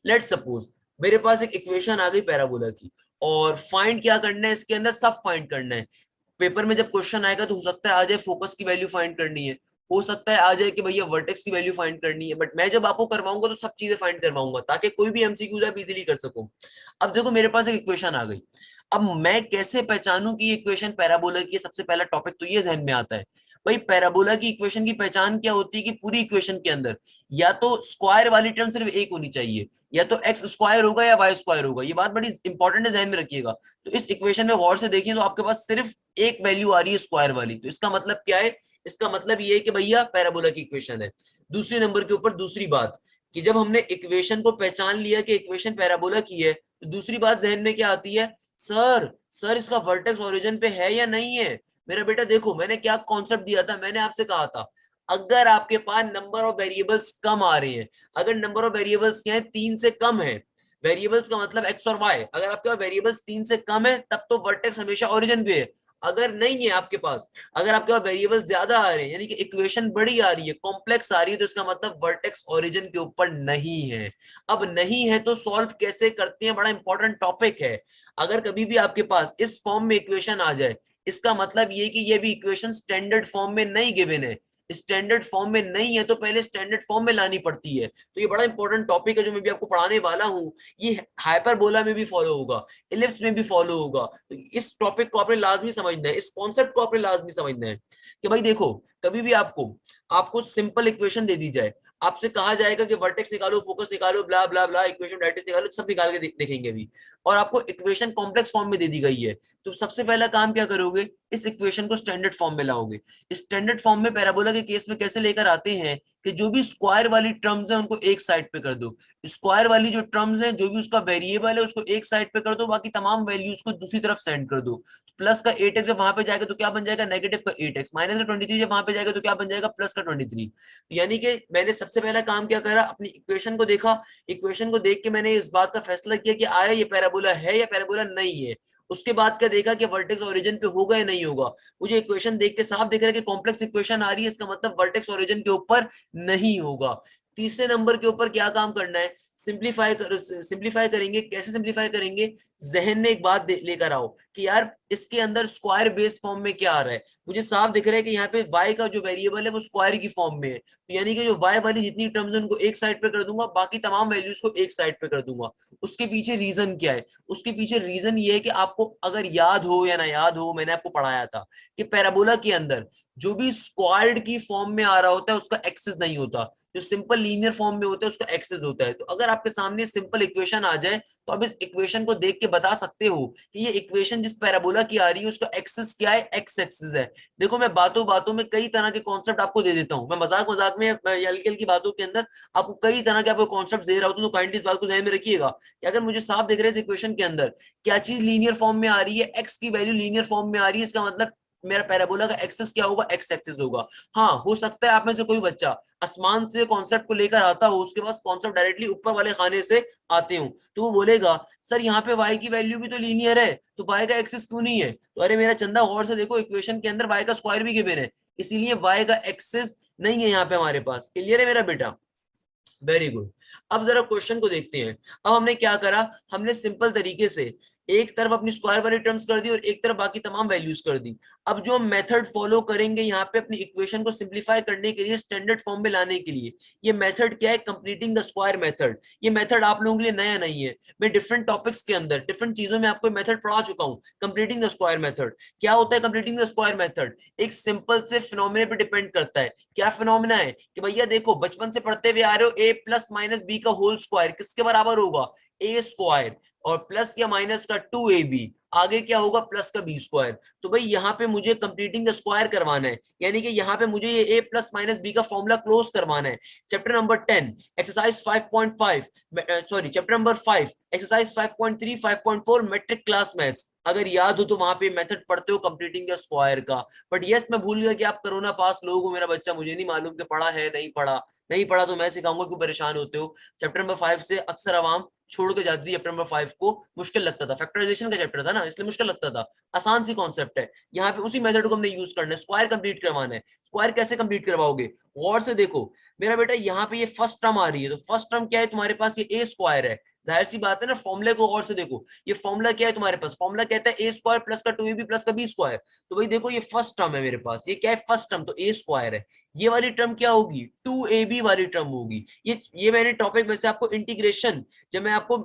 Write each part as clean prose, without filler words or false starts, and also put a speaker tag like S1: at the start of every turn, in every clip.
S1: Let suppose मेरे पास एक equation आ गई पैराबोला की, और फाइंड क्या करना है, इसके अंदर सब फाइंड करना है। पेपर में जब क्वेश्चन आएगा तो हो सकता है आ जाए फोकस की वैल्यू फाइंड करनी है, हो सकता है आ जाए कि भैया वर्टेक्स की वैल्यू फाइंड करनी है, बट मैं जब आपको करवाऊंगा तो सब चीजें फाइंड करवाऊंगा ताकि कोई भी एमसीक्यूज आप इजीली कर सको। अब देखो मेरे पास एक इक्वेशन आ गई, अब मैं कैसे पहचानूं कि ये इक्वेशन पैराबोला की है? सबसे पहला टॉपिक तो ये ध्यान में आता है, भाई पैराबोला की इक्वेशन की पहचान क्या होती है कि पूरी इक्वेशन के अंदर या तो स्क्वायर वाली टर्म सिर्फ एक होनी चाहिए, या तो एक्स स्क्वायर होगा या वाई स्क्वायर होगा। ये बात बड़ी इंपॉर्टेंट है, ध्यान में रखिएगा। तो इस इक्वेशन में गौर से देखिए तो आपके पास सिर्फ एक वैल्यू आ रही है स्क्वायर वाली, तो इसका मतलब क्या है? इसका मतलब ये है कि भैया पैराबोला की इक्वेशन है। दूसरे नंबर के ऊपर दूसरी बात, कि जब हमने इक्वेशन को पहचान लिया कि इक्वेशन पैराबोला की है, तो दूसरी बात जहन में क्या आती है? सर सर इसका वर्टेक्स ओरिजिन पे है या नहीं है? मेरा बेटा देखो, मैंने क्या कॉन्सेप्ट दिया था, मैंने आपसे कहा था अगर आपके पास नंबर ऑफ वेरिएबल्स कम आ रहे हैं, अगर नंबर ऑफ वेरिएबल्स क्या है, 3 से कम है, वेरिएबल्स का मतलब एक्स और वाई, अगर आपके पास वेरिएबल्स 3 से कम है तब तो वर्टेक्स हमेशा ओरिजिन पे है। अगर नहीं है आपके पास, अगर आपके पास वेरिएबल ज्यादा आ रहे हैं, यानी कि इक्वेशन बड़ी आ रही है, कॉम्प्लेक्स आ रही है, तो इसका मतलब वर्टेक्स ओरिजिन के ऊपर नहीं है। अब नहीं है तो सॉल्व कैसे करते हैं, बड़ा इंपॉर्टेंट टॉपिक है। अगर कभी भी आपके पास इस फॉर्म में इक्वेशन आ जाए, इसका मतलब ये कि ये भी इक्वेशन स्टैंडर्ड फॉर्म में नहीं गिवन है, स्टैंडर्ड फॉर्म में नहीं है तो पहले स्टैंडर्ड फॉर्म में लानी पड़ती है। तो ये बड़ा इंपॉर्टेंट टॉपिक है जो मैं भी आपको पढ़ाने वाला हूं। ये हाइपरबोला में भी फॉलो होगा, इलिप्स में भी फॉलो होगा। तो इस टॉपिक को आपने लाजमी समझना है, इस कॉन्सेप्ट को आपने लाजमी समझना है कि भाई देखो, कभी भी आपको आपको सिंपल इक्वेशन दे दी जाए, आपसे कहा जाएगा कि वर्टेक्स निकालो, फोकस निकालो, ब्ला ब्ला ब्ला, इक्वेशन डायरेक्ट्रिक्स निकालो, सब निकाल के देखेंगे अभी, और आपको इक्वेशन कॉम्प्लेक्स फॉर्म में दे दी गई है, तो सबसे पहला काम क्या करोगे? इस इक्वेशन को स्टैंडर्ड फॉर्म में लाओगे। स्टैंडर्ड फॉर्म में पैराबोला के केस में कैसे लेकर आते हैं कि जो भी स्क्वायर वाली टर्म्स है उनको एक साइड पे कर दो, स्क्वायर वाली जो टर्म्स है, जो भी उसका वेरिएबल है उसको एक साइड पे कर दो, बाकी तमाम वैल्यूज को दूसरी तरफ सेंड कर दो। प्लस का 8x जब वहां पे जाएगा तो क्या बन जाएगा? नेगेटिव का 8x। माइनस का 23 जब वहां पे जाएगा तो क्या बन जाएगा? प्लस का 23। यानी कि मैंने सबसे पहला काम क्या करा, अपनी इक्वेशन को देखा, इक्वेशन को देख के मैंने इस बात का फैसला किया कि आया ये पैराबोला है या पैराबोला नहीं है। उसके बाद क्या देखा कि वर्टेक्स ओरिजिन पे होगा या नहीं होगा। मुझे इक्वेशन देख के साफ दिख रहा है कि कॉम्प्लेक्स इक्वेशन आ रही है, इसका मतलब वर्टेक्स ओरिजिन के ऊपर नहीं होगा। तीसरे नंबर के ऊपर क्या काम करना है? सिंप्लीफाई करेंगे। कैसे सिंप्लीफाई करेंगे? जहन में एक बात लेकर आओ कि यार इसके अंदर स्क्वायर बेस फॉर्म में क्या आ रहा है। मुझे साफ दिख रहा है कि यहाँ पे y का जो वेरिएबल है वो स्क्वायर की फॉर्म में है, तो यानी कि जो y वाली जितनी टर्म्स है उनको एक साइड पे कर दूंगा, बाकी तमाम वैल्यूज को एक साइड पे कर दूंगा। उसके पीछे रीजन क्या है? उसके पीछे रीजन ये है कि आपको अगर याद हो या ना याद हो, मैंने आपको पढ़ाया था कि पैराबोला के अंदर जो भी स्क्वायर्ड की फॉर्म में आ रहा होता है उसका एक्सेस नहीं होता, जो सिंपल लीनियर फॉर्म में होता है उसका एक्सेस होता है। तो अगर आपके सामने सिंपल इक्वेशन आ जाए तो आप इस इक्वेशन को देख के बता सकते हो कि ये इक्वेशन जिस पैराबोला की आ रही है उसका एक्सेस क्या है, एक्स एक्सेस है। देखो मैं बातों बातों में कई तरह के कॉन्सेप्ट आपको दे देता हूँ, मैं मजाक मजाक में हल्की हल्की बातों के अंदर आपको कई तरह के आपको कॉन्सेप्ट दे रहा हूँ, तो काइंडली इस बात को ध्यान में रखिएगा कि अगर मुझे साफ दिख रहा है इस इक्वेशन के अंदर क्या चीज लीनियर फॉर्म में आ रही है, एक्स की वैल्यू लीनियर फॉर्म में आ रही है, इसका मतलब मेरा पैराबोला का एक्सेस क्या होगा? एक्स एक्सेस होगा। हाँ, हो सकता है आप में से कोई बच्चा आसमान से कॉन्सेप्ट को लेकर आता हो, उसके पास कॉन्सेप्ट डायरेक्टली ऊपर वाले खाने से आते हो, तो वो बोलेगा सर यहाँ पे y की वैल्यू भी तो लीनियर है, तो y का एक्सेस क्यों नहीं है? तो अरे मेरा चंदा गौर से देखो, इक्वेशन के अंदर y का स्क्वायर भी गिवन है, इसीलिए y का एक्सेस नहीं है यहाँ पे हमारे पास। क्लियर है मेरा बेटा? Very good. अब जरा क्वेश्चन को देखते हैं। अब हमने क्या करा, हमने सिंपल तरीके से एक तरफ अपनी स्क्वायर वाली टर्म्स कर दी और एक तरफ बाकी तमाम वैल्यूज कर दी। अब जो हम मेथड फॉलो करेंगे यहाँ पे अपनी इक्वेशन को सिंप्लीफाई करने के लिए, स्टैंडर्ड फॉर्म में लाने के लिए, ये मेथड क्या है? Completing the square method. ये मेथड आप लोगों के लिए नया नहीं है, मैं डिफरेंट टॉपिक्स के अंदर डिफरेंट चीजों में आपको मेथड पढ़ा चुका हूँ। कंप्लीटिंग द स्क्वायर मेथड क्या होता है? कंप्लीटिंग द स्क्वायर मेथड एक सिंपल से फिनोमिना पे डिपेंड करता है। क्या फिनोमिना है? कि भैया देखो, बचपन से पढ़ते हुए आ रहे हो, ए प्लस माइनस बी का होल स्क्वायर किसके बराबर होगा? ए स्क्वायर, और प्लस या माइनस का 2ab, आगे क्या होगा? प्लस का बी स्क्वायर। तो भाई यहाँ पे मुझे कंप्लीटिंग द स्क्वायर करवाना है, यानी कि यहाँ पे मुझे ये ए प्लस माइनस बी का फॉर्मूला क्लोज करवाना है। Chapter number 10 exercise 5.5, sorry chapter number 5 exercise 5.3 5.4 matric class maths, अगर याद हो तो वहां पे मेथड पढ़ते हो कंप्लीटिंग द स्क्वायर का। बट यस, मैं भूल गया कि आप कोरोना पास लोग हो मेरा बच्चा, मुझे नहीं मालूम कि पढ़ा है नहीं पढ़ा। नहीं पढ़ा तो मैं सिखाऊंगा, क्यों परेशान होते हो? चैप्टर नंबर 5 से अक्सर आवाम छोड़ के जाती थी चैप्टर नंबर 5 को, मुश्किल लगता था, फैक्टराइजेशन का चैप्टर था ना इसलिए मुश्किल लगता था। आसान सी कॉन्सेप्ट है, यहाँ पे उसी मेथड को हमने यूज करना है, स्क्वायर कंप्लीट करवाना है। स्क्वायर कैसे कंप्लीट करवाओगे, गौर से देखो मेरा बेटा, यहाँ पे ये फर्स्ट टर्म आ रही है, तो फर्स्ट टर्म क्या है तुम्हारे पास, ये ए स्क्वायर है, जाहिर सी बात है ना, फॉर्मूले को और से देखो, ये फॉर्मूला क्या है तुम्हारे पास, फॉर्मूला कहता है ए स्क्वायर प्लस का 2ab प्लस का बी स्क्वायर। तो भाई देखो ये फर्स्ट टर्म है मेरे पास, ये क्या है फर्स्ट टर्म, तो ए स्क्वायर है। ये वाली टर्म क्या होगी, 2ab वाली टर्म होगी। ये मैंने टॉपिक में से आपको इंटीग्रेशन, जब मैं आपको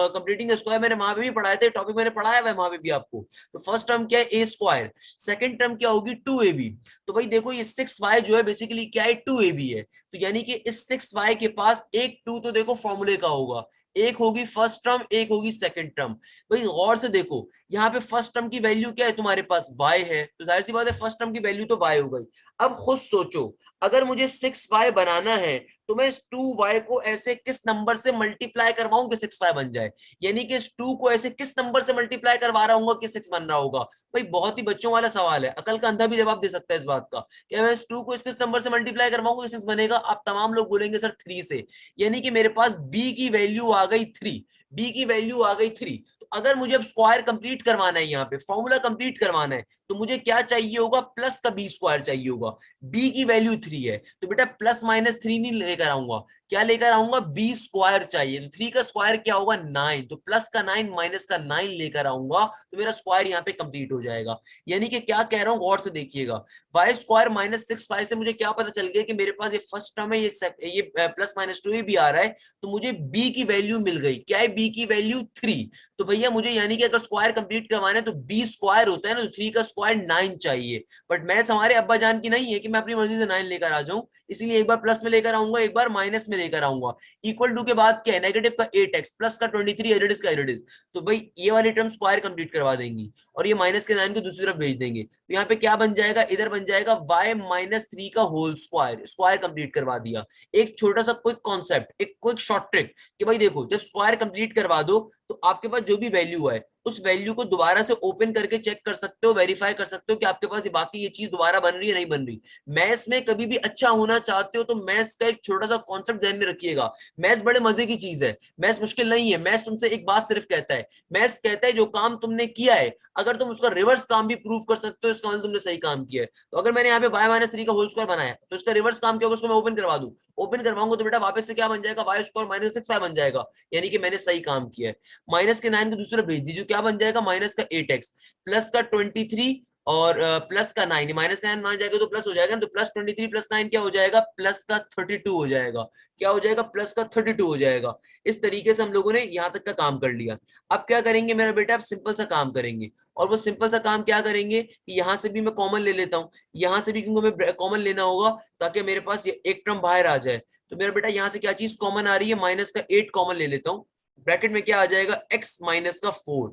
S1: कंप्लीटिंग स्क्वायर मैंने वहां पे भी पढ़ाए थे, टॉपिक मैंने पढ़ाया हुआ है वहां पे भी आपको। तो फर्स्ट टर्म क्या है ए स्क्वायर, सेकंड टर्म क्या होगी 2ab। तो भाई देखो ये 6y जो है बेसिकली क्या है 2ab है, तो यानी कि इस 6y के पास एक 2 तो देखो फॉर्मूले का होगा, एक होगी फर्स्ट टर्म एक होगी सेकंड टर्म। भाई गौर से देखो यहाँ पे फर्स्ट टर्म की वैल्यू क्या है तुम्हारे पास y है, तो जाहिर सी बात है फर्स्ट टर्म की वैल्यू तो y हो गई। अब खुद सोचो अगर मुझे 6y बनाना है तो मैं इस 2y को ऐसे किस नंबर से मल्टीप्लाई करवाऊं कि 6y बन जाए, यानी कि इस 2 को ऐसे किस नंबर से मल्टीप्लाई करवा रहा हूँ कि 6 बन रहा होगा। भाई बहुत ही बच्चों वाला सवाल है, अकल का अंधा भी जवाब दे सकता है इस बात का कि मैं इस 2 को इस किस नंबर से मल्टीप्लाई करवाऊंगा 6 बनेगा। आप तमाम लोग बोलेंगे सर 3 से, यानी कि मेरे पास b की वैल्यू आ गई 3, b की वैल्यू आ गई 3। तो अगर मुझे अब स्क्वायर कंप्लीट करवाना है, यहाँ पे फॉर्मूला कंप्लीट करवाना है, तो मुझे क्या चाहिए होगा, प्लस का बी स्क्वायर चाहिए होगा। b की वैल्यू 3 है तो बेटा प्लस माइनस 3 नहीं लेकर आऊंगा, क्या लेकर आऊंगा, बी स्क्वायर चाहिए, तो 3 का स्क्वायर क्या होगा 9, तो प्लस का 9 माइनस का 9 लेकर आऊंगा, तो मेरा स्क्वायर यहाँ पे कंप्लीट हो जाएगा। यानी कि क्या कह रहा हूँ गौर से देखिएगा, वाई स्क्वायर माइनस 6y से मुझे क्या पता चल गया कि मेरे पास ये फर्स्ट टर्म है, ये प्लस माइनस 2 भी आ रहा है, तो मुझे b की वैल्यू मिल गई, क्या है b की वैल्यू 3। तो भैया मुझे यानी कि अगर स्क्वायर कंप्लीट करवाना है तो b स्क्वायर होता है ना, तो 3 का स्क्वायर 9 चाहिए, बट मैथ्स हमारे अब्बा जान की नहीं है कि मैं अपनी मर्जी से 9 लेकर आ जाऊं, इसीलिए एक बार प्लस में लेकर आऊंगा एक बार माइनस में लेकर आऊंगा। इक्वल टू के बाद क्या है, नेगेटिव का 8x प्लस का 23 एडिडिस का एडिडिस, तो भाई ये वाली टर्म स्क्वायर कंप्लीट करवा देंगी और ये माइनस के 9 को दूसरी तरफ भेज देंगे, तो यहाँ पे क्या बन जाएगा, इधर बन जाएगा y माइनस 3 का होल स्क्वायर, स्क्वायर कंप्लीट करवा दिया। एक छोटा सा क्विक कॉन्सेप्ट, एक क्विक शॉर्ट ट्रिक कि भाई देखो जब स्क्वायर कंप्लीट करवा दो तो आपके पास जो भी वैल्यू है उस वैल्यू को दोबारा से ओपन करके चेक कर सकते हो, वेरीफाई कर सकते हो कि आपके पास ये बाकी ये चीज दोबारा बन रही है नहीं बन रही। मैथ्स में कभी भी अच्छा होना चाहते हो तो मैथ्स का एक छोटा सा कॉन्सेप्ट ध्यान में रखिएगा, मैथ्स बड़े मजे की चीज है, मैथ्स मुश्किल नहीं है। मैथ्स तुमसे एक बात सिर्फ कहता है, मैथ्स कहता है जो काम तुमने किया है अगर तुम उसका रिवर्स काम भी प्रूव कर सकते हो इसका मतलब तुमने सही काम किया है। तो अगर मैंने यहाँ पे y माइनस 3 का होल स्क्वायर बनाया तो इसका रिवर्स काम क्या होगा, उसको मैं ओपन करवा दूं, ओपन करवाऊंगा तो बेटा वापस से क्या बन जाएगा, y स्क्वायर माइनस 6y बन जाएगा, यानी कि मैंने सही काम किया है। माइनस के 9 को दूसरे भेज दीजिए, क्या बन जाएगा, माइनस का 8x प्लस का 23 और प्लस का 9, माइनस का 9 मान जाएगा तो प्लस हो जाएगा, तो प्लस 23 प्लस 9 क्या हो जाएगा, प्लस का 32 हो जाएगा, क्या हो जाएगा, प्लस का 32 हो जाएगा। इस तरीके से हम लोगों ने यहाँ तक का काम कर लिया। अब क्या करेंगे मेरा बेटा, अब सिंपल सा काम करेंगे, और वो सिंपल सा काम क्या करेंगे कि यहाँ से भी मैं कॉमन ले लेता हूँ, यहाँ से भी क्योंकि हमें कॉमन लेना होगा ताकि मेरे पास ये एक टर्म बाहर आ जाए। तो मेरा बेटा यहाँ से क्या चीज कॉमन आ रही है, माइनस का 8 कॉमन ले लेता हूँ, ब्रैकेट में क्या आ जाएगा, x माइनस का 4,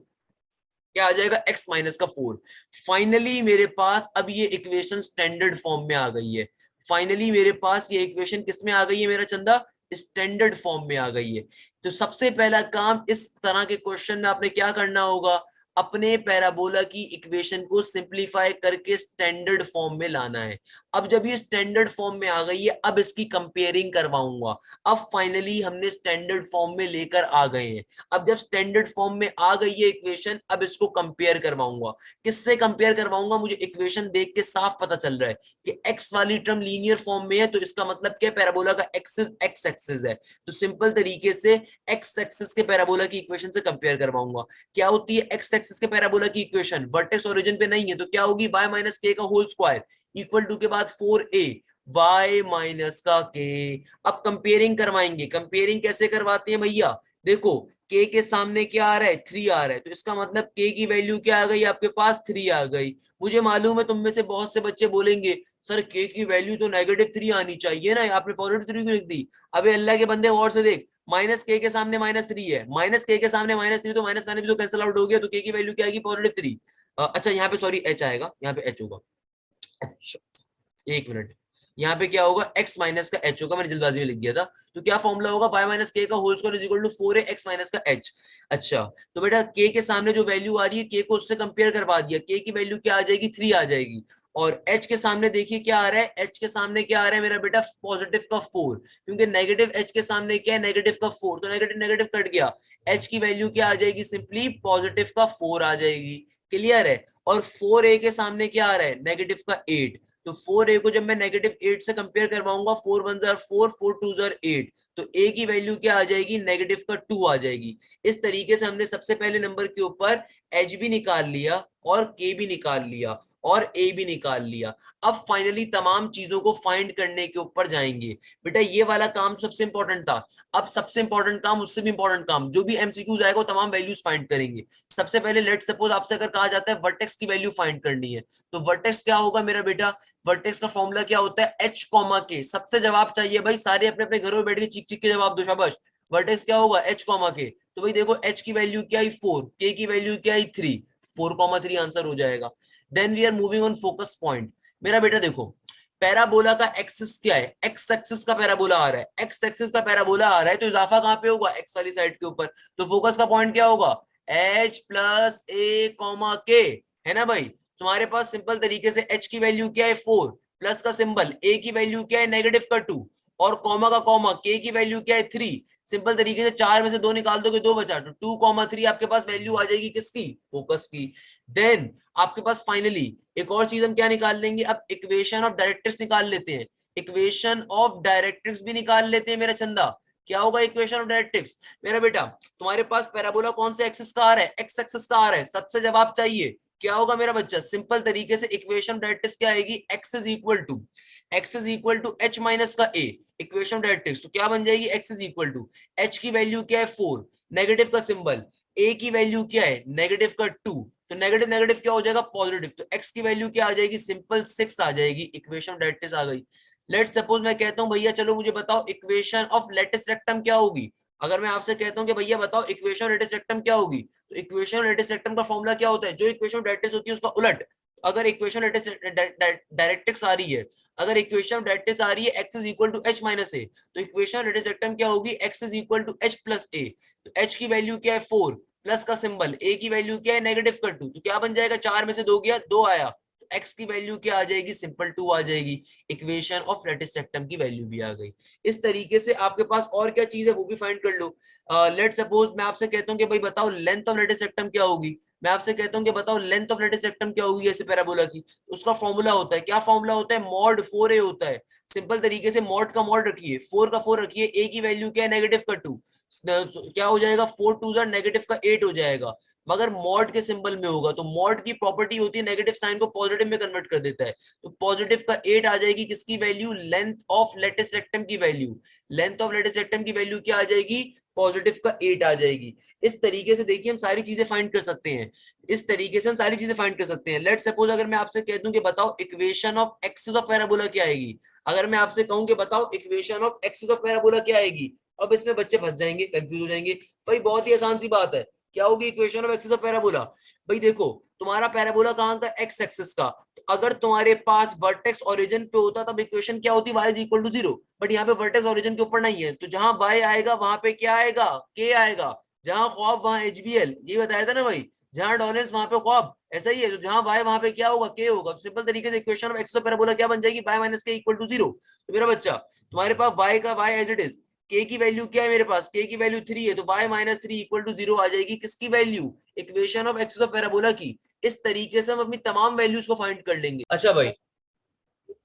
S1: क्या आ जाएगा, x माइनस का 4। फाइनली मेरे पास अब ये इक्वेशन स्टैंडर्ड फॉर्म में आ गई है, फाइनली मेरे पास ये इक्वेशन किस में आ गई है मेरा चंदा, स्टैंडर्ड फॉर्म में आ गई है। तो सबसे पहला काम इस तरह के क्वेश्चन में आपने क्या करना होगा, अपने पैराबोला की इक्वेशन को सिंप्लीफाई करके स्टैंडर्ड फॉर्म में लाना है। अब जब ये स्टैंडर्ड फॉर्म में आ गई है अब इसकी कंपेयरिंग करवाऊंगा। अब फाइनली हमने स्टैंडर्ड फॉर्म में लेकर आ गए हैं, अब जब स्टैंडर्ड फॉर्म में आ गई है इक्वेशन अब इसको कंपेयर करवाऊंगा। किससे कंपेयर करवाऊंगा, मुझे इक्वेशन देख के साफ पता चल रहा है कि x वाली टर्म लीनियर फॉर्म में है, तो इसका मतलब क्या, पैराबोला का एक्सिस x एक्सिस है, तो सिंपल तरीके से x एक्सिस के पैराबोला की इक्वेशन से कंपेयर करवाऊंगा। क्या होती है x एक्सिस के पैराबोला की इक्वेशन, वर्टेक्स ओरिजिन पे नहीं है तो क्या होगी, y माइनस के का होल स्क्वायर इक्वल टू के बाद 4a y माइनस का k। अब कंपेयरिंग करवाएंगे, कंपेयरिंग कैसे करवाते हैं भैया, देखो k के सामने क्या आ रहा है, 3 आ रहा है, तो इसका मतलब k की वैल्यू क्या आ गई आपके पास, 3 आ गई। मुझे मालूम है तुम में से बहुत से बच्चे बोलेंगे सर k की वैल्यू तो -3 आनी चाहिए ना, आपने +3 क्यों लिख दी। अबे अल्लाह के बंदे और से देख, माइनस के सामने -3 है, माइनस के सामने -3 तो माइनस भी तो कैंसिल आउट हो गया, तो k की वैल्यू क्या आएगी, +3। अच्छा यहाँ पे सॉरी h आएगा, यहाँ पे h होगा, अच्छा एक मिनट, यहाँ पे क्या होगा, x माइनस का h होगा, मैंने जल्दबाजी में लिख दिया था। तो क्या फॉर्मूला होगा, y माइनस के का whole square is equal to 4a x minus का h। अच्छा तो बेटा k के सामने जो वैल्यू आ रही है k को उससे कंपेयर करवा दिया, k की वैल्यू क्या आ जाएगी, 3 आ जाएगी। और h के सामने देखिए क्या आ रहा है, h के सामने क्या आ रहा है मेरा बेटा, पॉजिटिव का 4, क्योंकि नेगेटिव h के सामने क्या है, नेगेटिव का 4, तो नेगेटिव नेगेटिव कट गया, h की वैल्यू क्या आ जाएगी, सिंपली पॉजिटिव का 4 आ जाएगी। क्लियर है। और 4a के सामने क्या आ रहा है, नेगेटिव का 8, तो 4a को जब मैं नेगेटिव 8 से कंपेयर करवाऊंगा, 4 1 जार 4, 4 2 जार 8, तो a की वैल्यू क्या आ जाएगी, नेगेटिव का 2 आ जाएगी। इस तरीके से हमने सबसे पहले नंबर के ऊपर h भी निकाल लिया और k भी निकाल लिया और a भी निकाल लिया। अब फाइनली तमाम चीजों को फाइंड करने के ऊपर जाएंगे। बेटा ये वाला काम सबसे इंपॉर्टेंट था। अब सबसे इंपॉर्टेंट काम, उससे भी इंपॉर्टेंट काम, जो भी एमसीक्यूज आएगा वो तमाम वैल्यूज फाइंड करेंगे। सबसे पहले लेट सपोज आपसे अगर कहा जाता है वर्टेक्स की वैल्यू फाइंड करनी है, तो वर्टेक्स क्या होगा मेरा बेटा, वर्टेक्स का फॉर्मूला क्या होता है, h कॉमा के। सबसे जवाब चाहिए भाई, सारे अपने अपने घरों में बैठ के चीख चीख के जवाब दो, शाबाश। वर्टेक्स क्या होगा, h कॉमा के। तो भाई देखो h की वैल्यू क्या आई 4, k की वैल्यू क्या आई 3, 4,3 आंसर हो जाएगा। Then we are moving on focus point. मेरा बेटा देखो पैराबोला का एक्सिस क्या है, एक्स एक्सिस का पैराबोला आ रहा है, एक्स एक्सिस का पैराबोला आ रहा है, तो इजाफा कहां पे होगा, एक्स वाली साइड के ऊपर। तो फोकस का पॉइंट क्या होगा, h प्लस a कॉमा के, है ना भाई। तुम्हारे पास सिंपल तरीके से h की वैल्यू क्या है 4, प्लस का सिंबल, a की वैल्यू क्या है नेगेटिव का 2, और कॉमा का कॉमा, k की वैल्यू क्या है 3। सिंपल तरीके से 4 में से 2 निकाल दोगे 2 बचा, तो 2,3 आपके पास वैल्यू आ जाएगी किसकी, फोकस की। देन आपके पास फाइनली एक और चीज हम क्या निकाल लेंगे, अब इक्वेशन ऑफ डायरेक्ट्रिक्स निकाल लेते हैं, इक्वेशन ऑफ डायरेक्ट्रिक्स भी निकाल लेते हैं मेरा चंदा। क्या होगा इक्वेशन ऑफ डायरेक्ट्रिक्स, मेरा बेटा तुम्हारे पास पैराबोला कौन से एक्सिस का आ रहा है, एक्स एक्सिस का आ रहा है, सबसे जवाब चाहिए क्या होगा मेरा बच्चा, सिंपल तरीके से इक्वेशन ऑफ डायरेक्ट्रिक्स क्या आएगी, x is equal to h minus का ए, इक्वेशन ऑफ डायरेक्ट्रिक्स। तो क्या बन जाएगी, x is equal to h की वैल्यू क्या है 4, नेगेटिव का सिंबल, ए की वैल्यू क्या है नेगेटिव का 2, तो नेगेटिव नेगेटिव क्या हो जाएगा पॉजिटिव, तो एक्स की वैल्यू क्या आ जाएगी, सिंपल 6 आ जाएगी, इक्वेशन ऑफ डायरेक्ट्रिक्स आ गई। लेट सपोज मैं कहता हूं भैया चलो मुझे बताओ इक्वेशन ऑफ लेटिस रेक्टम क्या होगी। अगर मैं आपसे कहता हूं कि भैया बताओ इक्वेशन ऑफ लेटिस रेक्टम क्या होगी, तो इक्वेशन ऑफ लेटिस रेक्टम का फॉर्मूला क्या होता है, जो इक्वेशन ऑफ डायरेक्ट्रिक्स होती है उसका उलट। अगर इक्वेशन डायरेक्ट्रिक्स आ रही है, अगर इक्वेशन ऑफ डायरेक्ट्रिक्स आ रही है x is equal to h minus a, तो इक्वेशन ऑफ लेटिस रेक्टम क्या होगी, x is equal to h plus a. तो h की वैल्यू क्या है 4, प्लस का सिंबल, a की वैल्यू क्या है नेगेटिव का 2, तो क्या बन जाएगा, 4 में से 2 गया 2 आया, तो x की वैल्यू क्या आ जाएगी, सिंपल 2 आ जाएगी, इक्वेशन ऑफ लेटिस रेक्टम की वैल्यू भी आ गई। इस तरीके से आपके पास और क्या चीज है वो भी फाइंड कर लो। लेट सपोज मैं आपसे कहता हूँ कि भाई बताओ लेंथ ऑफ लेटिस रेक्टम क्या होगी, मैं आपसे कहता हूँ कि बताओ लेंथ ऑफ लेटिस रेक्टम क्या होगी ऐसे पैराबोला की, उसका फॉर्मूला होता है, क्या फॉर्मूला होता है, मॉड 4a होता है। सिंपल तरीके से मॉड का मॉड रखिए, 4 का 4 रखिए, a की वैल्यू क्या है नेगेटिव का 2, तो क्या हो जाएगा 4 2 जार नेगेटिव का 8 हो जाएगा, मगर मॉड के सिंबल में होगा, तो मॉड की प्रॉपर्टी होती है नेगेटिव साइन को पॉजिटिव में कन्वर्ट कर देता है, तो पॉजिटिव का 8 आ जाएगी किसकी value, length of latus rectum की value, length of latus rectum की वैल्यू क्या आ जाएगी, पॉजिटिव का 8 आ जाएगी। इस तरीके से देखिए हम सारी चीजें फाइंड कर सकते हैं, इस तरीके से हम सारी चीजें फाइंड कर सकते हैं। लेट सपोज अगर मैं आपसे कह दूं कि बताओ equation of axis of parabola क्या आएगी, अगर मैं आपसे कहूं कि बताओ equation of axis of parabola क्या आएगी, अब इसमें बच्चे फंस जाएंगे, कंफ्यूज हो जाएंगे। भाई बहुत ही आसान सी बात है, क्या होगी equation of axis of parabola, भाई देखो तुम्हारा पैराबोला कहां का, एक्स एक्सिस का, तो अगर तुम्हारे पास वर्टेक्स ओरिजिन पे होता तब इक्वेशन क्या होती, y is equal to 0, but यहाँ पे वर्टेक्स ओरिजिन के ऊपर नहीं है, तो जहां y आएगा वहां पे क्या आएगा, k आएगा, जहां ख्वाब वहां HBL, ये बताया था ना भाई, जहां डॉलेंस वहां पे ख्वाब, ऐसा ही है, तो जहां y वहां पे क्या होगा, k होगा। तो सिंपल तरीके से equation of x of parabola क्या बन जाएगी, y minus k equal to 0। तो मेरा बच्चा तुम्हारे पास y का y as it is, k की वैल्यू क्या है मेरे पास, k की वैल्यू 3 है, तो y माइनस 3 इक्वल टू 0 आ जाएगी, किसकी value, equation of x of parabola की। इस तरीके से हम अपनी तमाम वैल्यूज को फाइंड कर लेंगे। अच्छा भाई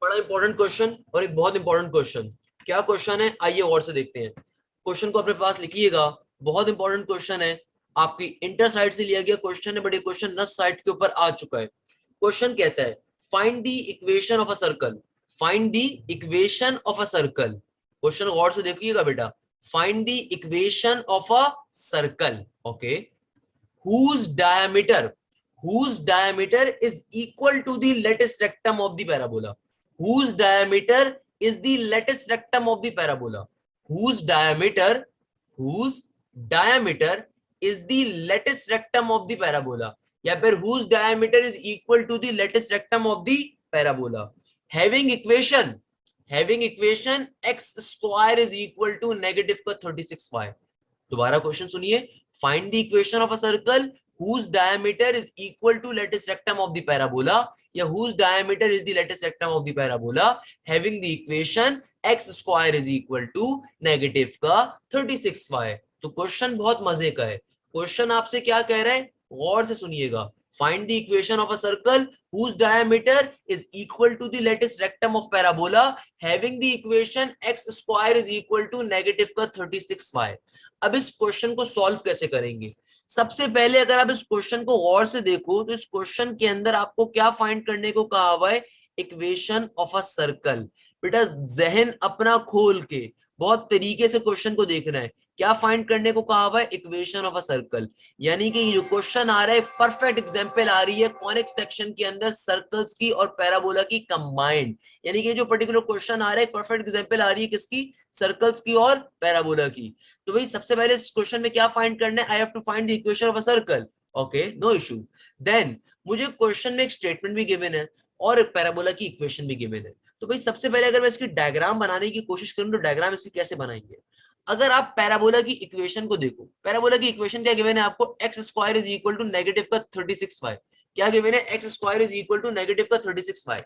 S1: बड़ा इंपॉर्टेंट क्वेश्चन और एक बहुत इंपॉर्टेंट क्वेश्चन, क्या क्वेश्चन है आइए और से देखते हैं। क्वेश्चन को अपने पास लिखिएगा, बहुत इंपॉर्टेंट क्वेश्चन है, आपकी इंटर साइड से लिया गया क्वेश्चन है, बट ये क्वेश्चन नस साइड के ऊपर आ चुका है। क्वेश्चन कहता है find the equation of a circle, find the equation of a circle, question गौर से देखिएगा बेटा, find the equation of a circle, okay, whose diameter is equal to the lattice rectum of the parabola, whose diameter is the lattice rectum of the parabola, whose diameter is the lattice rectum of the parabola, या फिर whose diameter is equal to the lattice rectum of the parabola, having equation x square is equal to negative का 36y। दोबारा question सुनिए, find the equation of a circle whose diameter is equal to lattice rectum of the parabola या whose diameter is the lattice rectum of the parabola having the equation x square is equal to negative का 36y। तो question बहुत मजे का है। Question आपसे क्या कह रहा है, गौर से सुनिएगा। Find the equation of a circle whose diameter is equal to the lattice rectum of parabola having the equation x square is equal to negative का 36y। अब इस क्वेश्चन को सॉल्व कैसे करेंगे? सबसे पहले अगर आप इस क्वेश्चन को गौर से देखो तो इस क्वेश्चन के अंदर आपको क्या फाइंड करने को कहा हुआ है, इक्वेशन ऑफ अ सर्कल। बेटा जहन अपना खोल के बहुत तरीके से क्वेश्चन को देखना है। क्या फाइंड करने को कहा हुआ है, इक्वेशन ऑफ अ सर्कल। यानी कि ये क्वेश्चन आ रहा है, परफेक्ट एग्जांपल आ रही है कॉनिक सेक्शन के अंदर सर्कल्स की और पैराबोला की कंबाइंड। यानी कि जो पर्टिकुलर क्वेश्चन आ रहा है, परफेक्ट एग्जांपल आ रही है किसकी, सर्कल्स की और पैराबोला की। तो भाई सबसे पहले इस क्वेश्चन में क्या फाइंड करना है, I have to find the equation of a circle. Okay, no issue. Then मुझे क्वेश्चन में एक स्टेटमेंट भी गिवन है और एक पैराबोला की इक्वेशन भी गिवन है। तो भाई सबसे पहले अगर मैं इसकी डायग्राम बनाने की कोशिश करूं तो डायग्राम इसकी कैसे बनाएंगे। अगर आप पैराबोला की इक्वेशन को देखो, पैराबोला की इक्वेशन क्या गिवन है आपको, x square is equal to negative का 36y। क्या गिवन है, x square is equal to negative का 36y।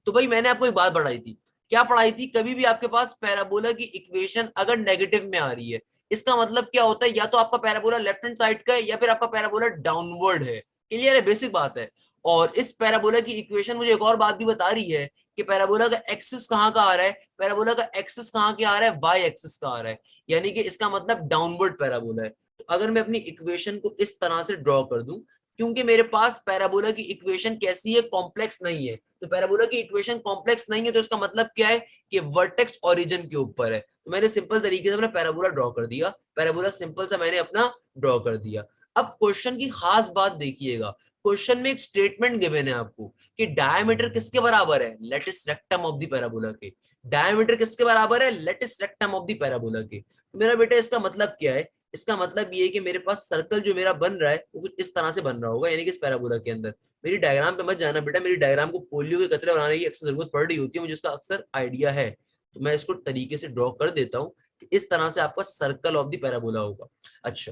S1: तो भाई मैंने आपको एक बात पढ़ाई थी, क्या पढ़ाई थी, कभी भी आपके पास पैराबोला की इक्वेशन अगर नेगेटिव में आ रही है, इसका मतलब क्या होता है, या तो आपका पैराबोला लेफ्ट हैंड साइड का है या फिर आपका पैराबोला डाउनवर्ड है। क्लियर है, बेसिक बात है। और इस पैराबोला की इक्वेशन मुझे एक और बात भी बता रही है कि पैराबोला का एक्सिस कहाँ का आ रहा है, पैराबोला का एक्सिस कहाँ के आ रहा है, वाई एक्सिस का आ रहा है। यानी कि इसका मतलब डाउनवर्ड पैराबोला है। तो अगर मैं अपनी इक्वेशन को इस तरह से ड्रॉ कर दूं, क्योंकि मेरे पास पैराबोला की इक्वेशन कैसी है, कॉम्प्लेक्स नहीं है, तो पैराबोला की इक्वेशन कॉम्प्लेक्स नहीं है, तो इसका मतलब क्या है कि वर्टेक्स ओरिजिन के ऊपर है। तो मैंने सिंपल तरीके से अपना पैराबोला ड्रॉ कर दिया, पैराबोला सिंपल सा मैंने अपना ड्रॉ कर दिया। अब क्वेश्चन की खास बात देखिएगा, क्वेश्चन में एक स्टेटमेंट गिवन है आपको कि डायमीटर किसके बराबर है, latus rectum of the parabola के। डायमीटर किसके बराबर है, latus rectum of the parabola के। तो मेरा बेटा इसका मतलब क्या है, इसका मतलब ये है कि मेरे पास सर्कल जो मेरा बन रहा है वो कुछ इस तरह से बन रहा होगा, यानी कि इस पैराबोला के अंदर। मेरी डायग्राम पे मत जाना बेटा, मेरी डायग्राम को पोलियो के कतरे बनाने की अक्सर जरूरत पड़ रही होती है, मुझे इसका अक्सर आइडिया है। तो मैं इसको तरीके से ड्रॉ कर देता हूँ कि इस तरह से आपका सर्कल ऑफ द पैराबोला होगा। अच्छा,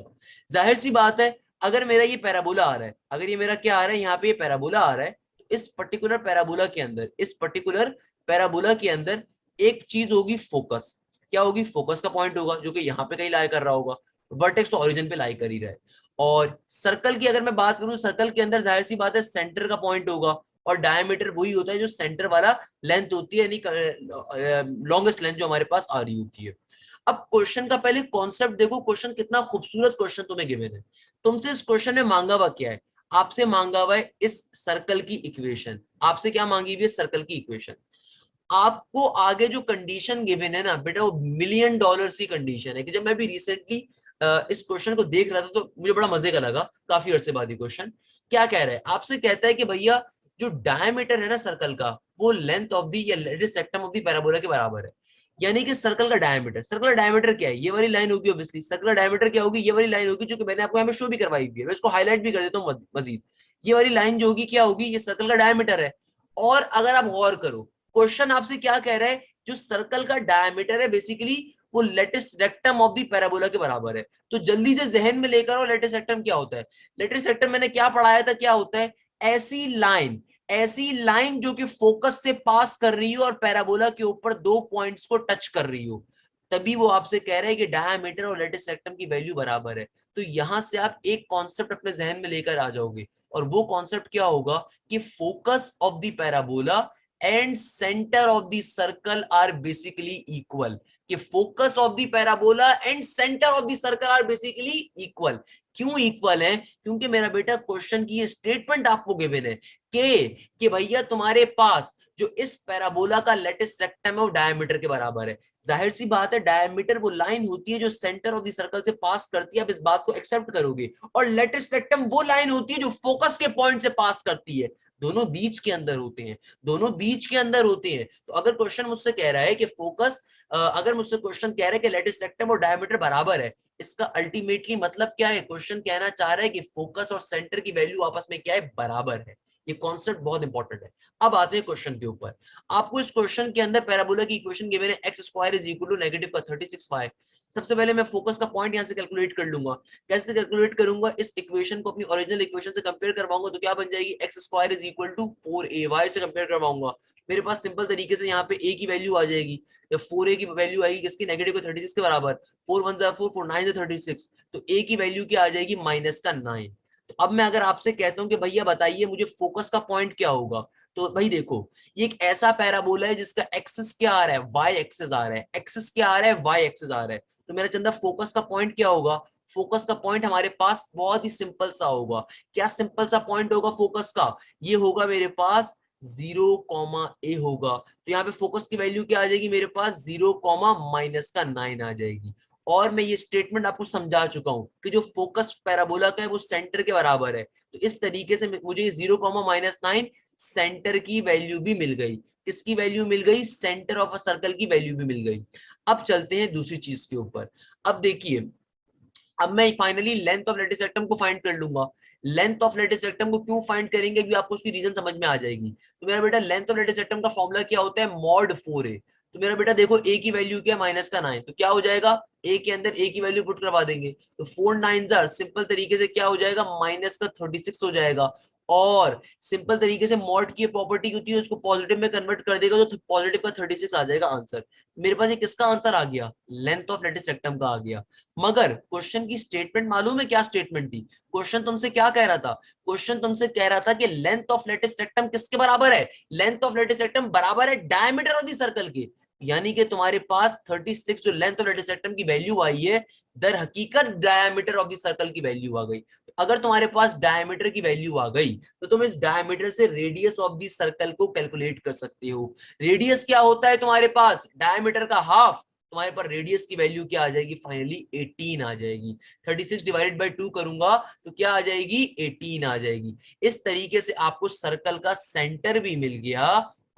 S1: जाहिर सी बात है, अगर मेरा ये पैराबोला आ रहा है, अगर ये मेरा क्या आ रहा है, यहाँ पे ये पैराबोला आ रहा है, तो इस पर्टिकुलर पैराबोला के अंदर, इस पर्टिकुलर पैराबोला के अंदर एक चीज होगी, फोकस। क्या होगी, फोकस का पॉइंट होगा जो कि यहाँ पे कहीं लाई कर रहा होगा, वर्टेक्स तो ओरिजिन पे लाई कर ही रहा है। और सर्कल की अगर मैं बात करूं, सर्कल के अंदर जाहिर सी बात है सेंटर का पॉइंट होगा, और डायमीटर वही होता है जो सेंटर वाला लेंथ होती है, यानी लॉन्गेस्ट लेंथ जो हमारे पास आ रही होती है। अब क्वेश्चन का पहले कॉन्सेप्ट देखो, क्वेश्चन कितना खूबसूरत क्वेश्चन तुम्हें गिवन है। तुमसे इस क्वेश्चन में मांगा हुआ क्या है, आपसे मांगा हुआ है इस सर्कल की इक्वेशन। आपसे क्या मांगी हुई है, सर्कल की इक्वेशन। आपको आगे जो कंडीशन गिवन है ना बेटा, वो $1,000,000 की कंडीशन है। कि जब मैं भी रिसेंटली इस क्वेश्चन को देख रहा था तो मुझे बड़ा मजे का लगा, काफी अरसे बाद ये क्वेश्चन। क्या कह रहा है, आपसे कहता है कि भैया जो डायमीटर है ना सर्कल का, वो लेंथ ऑफ दी या latus rectum of the parabola के बराबर है। यानी कि सर्कल का डायमीटर, सर्कल का डायमीटर क्या है, ये वाली लाइन होगी ऑब्वियसली। सर्कल का डायमीटर क्या होगी, ये वाली लाइन होगी, जो कि मैंने आपको यहाँ पे शो भी करवाई हुई है। मैं इसको हाईलाइट भी कर देता हूँ मजीद। ये वाली लाइन जो होगी क्या होगी, ये सर्कल का डायमीटर है। और अगर आप गौर करो, क्वेश्चन आपसे क्या कह रहा है, जो सर्कल का डायमीटर है बेसिकली वो latus rectum of the parabola के बराबर है। तो जल्दी से जहन में लेकर आओ, लेटिस रेक्टम क्या होता है। लेटिस रेक्टम मैंने क्या पढ़ाया था, क्या होता है, ऐसी लाइन, ऐसी लाइन जो कि फोकस से पास कर रही हो और पैराबोला के ऊपर दो पॉइंट्स को टच कर रही हो, तभी वो आपसे कह रहे हैं कि डायमीटर और लेटिस रेक्टम की वैल्यू बराबर है। तो यहां से आप एक कॉन्सेप्ट अपने जहन में लेकर आ जाओगे, और वो कॉन्सेप्ट क्या होगा कि focus of the parabola and centre of the circle are basically equal. कि focus of the parabola and centre of the circle are basically equal. क्यों इक्वल है, क्योंकि मेरा बेटा क्वेश्चन की ये स्टेटमेंट आपको गिवन है कि भैया तुम्हारे पास जो इस पैराबोला का लेटिस रेक्टम है वो डायमीटर के बराबर है। जाहिर सी बात है, डायमीटर वो लाइन होती है जो सेंटर ऑफ द सर्कल से पास करती है, आप इस बात को एक्सेप्ट करोगे। और लेटिस रेक्टम वो लाइन होती है जो फोकस के पॉइंट से पास करती है। दोनों बीच के अंदर होते हैं, दोनों बीच के अंदर होते हैं। तो अगर क्वेश्चन मुझसे कह रहा है कि फोकस, अगर मुझसे क्वेश्चन कह रहा है कि लेटिस रेक्टम और डायमीटर बराबर है, इसका अल्टीमेटली मतलब क्या है, क्वेश्चन कहना चाह रहा है कि फोकस और सेंटर की वैल्यू आपस में क्या है, बराबर है। ये कॉन्सेप्ट बहुत इंपॉर्टेंट है। अब आते हैं क्वेश्चन के ऊपर। आपको इस क्वेश्चन के अंदर पैराबोला की इक्वेशन गिवन है x square is equal to negative का 36 सबसे पहले मैं फोकस का पॉइंट यहाँ से कैलकुलेट कर लूंगा। कैसे कैलकुलेट करूंगा, इस इक्वेशन को अपनी ओरिजिनल इक्वेशन से कंपेयर करवाऊंगा तो क्या बन जाएगी, x square is equal to 4ay से कंपेयर करवाऊंगा। मेरे पास सिंपल तरीके से यहाँ पे a की वैल्यू आ जाएगी, जब 4a की वैल्यू आएगी किसकी, नेगेटिव का 36 के बराबर, 4 1 4 4 9 36, तो a की वैल्यू क्या आ जाएगी, माइनस का 9। तो अब मैं अगर आपसे कहता हूँ कि भैया बताइए मुझे फोकस का पॉइंट क्या होगा, तो भाई देखो ये एक ऐसा पैराबोला है जिसका एक्सिस क्या आ रहा है, वाई एक्सिस आ रहा है, एक्सिस क्या आ रहा है, वाई एक्सिस आ रहा है। तो मेरा चंदा फोकस का पॉइंट क्या होगा, फोकस का पॉइंट हमारे पास बहुत ही सिंपल सा होगा। क्या सिंपल सा पॉइंट होगा फोकस का, ये होगा मेरे पास 0, a होगा। तो यहाँ पे फोकस की वैल्यू क्या आ जाएगी मेरे पास, 0, -9 आ जाएगी। और मैं ये स्टेटमेंट आपको समझा चुका हूं कि जो फोकस पैराबोला का है वो सेंटर के बराबर है। तो इस तरीके से मुझे 0, -9 सेंटर की वैल्यू भी मिल गई। किसकी वैल्यू मिल गई, सेंटर ऑफ अ सर्कल की वैल्यू भी मिल गई। अब चलते हैं दूसरी चीज के ऊपर। अब देखिए, अब मैं finally length of latus rectum को फाइंड कर लूंगा। लेंथ ऑफ लेटिस रेक्टम को क्यों फाइंड करेंगे भी आपको उसकी रीजन समझ में आ जाएगी। तो मेरा बेटा लेंथ ऑफ लेटिस रेक्टम का फॉर्मूला क्या होता है, मॉड 4a। तो मेरा बेटा देखो a की वैल्यू क्या है, -9, तो क्या हो जाएगा, a के अंदर a की वैल्यू पुट करवा देंगे तो 4 9 सिंपल तरीके से क्या हो जाएगा, -36 हो जाएगा। और सिंपल तरीके से मॉड की प्रॉपर्टी होती है, उसको पॉजिटिव में कन्वर्ट कर देगा तो पॉजिटिव का 36 आ जाएगा आंसर। मेरे पास ये किसका आंसर आ गया, लेंथ ऑफ लेटिस रेक्टम का आ गया। मगर क्वेश्चन की स्टेटमेंट मालूम है क्या स्टेटमेंट थी, क्वेश्चन तुमसे क्या कह रहा था, क्वेश्चन तुमसे कह रहा था कि लेंथ ऑफ लेटिस रेक्टम किसके बराबर है, लेंथ ऑफ लेटिस रेक्टम बराबर है डायमीटर ऑफ द सर्कल के। यानी कि तुम्हारे पास 36 जो लेंथ ऑफ लेटिस रेक्टम की वैल्यू आई है, दर हकीकत डायमीटर ऑफ द सर्कल की वैल्यू आ गई। अगर तुम्हारे पास डायमीटर की वैल्यू आ गई तो तुम इस डायमीटर से रेडियस ऑफ द सर्कल को कैलकुलेट कर सकते हो। रेडियस क्या होता है तुम्हारे पास, डायमीटर का हाफ। तुम्हारे पास रेडियस की वैल्यू क्या आ जाएगी, फाइनली 18 आ जाएगी। 36 डिवाइडेड बाय 2 करूंगा तो क्या आ जाएगी, 18 आ जाएगी। इस तरीके से आपको सर्कल का सेंटर भी मिल गया